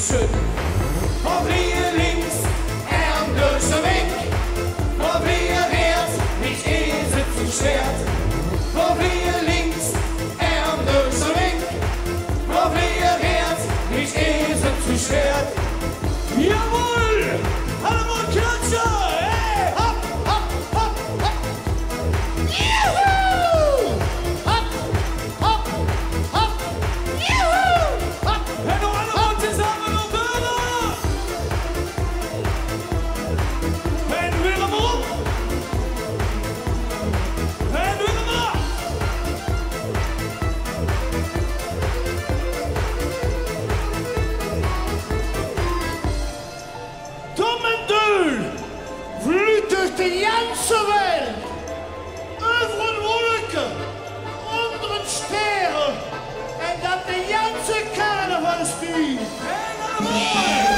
schön. Von wir links, durch den Weg. Von wir rechts, nicht Esel zu Schwert. Von wir links, durch den Weg. Von wir rechts, nicht Esel zu Schwert. Jawohl! Alle mal klatschen! Hey! Hopp, hopp, hopp, hopp! Juhu! Hopp, hopp, hopp! Juhu! Hopp! Hey, noch alle mal zusammen und weiter! Hey, du willst mal rum! Hey, du willst mal! Vliegt durch die ganze Welt, über den Wolken, unter den Sternen, und dann die ganze Karneval spielt. Hey,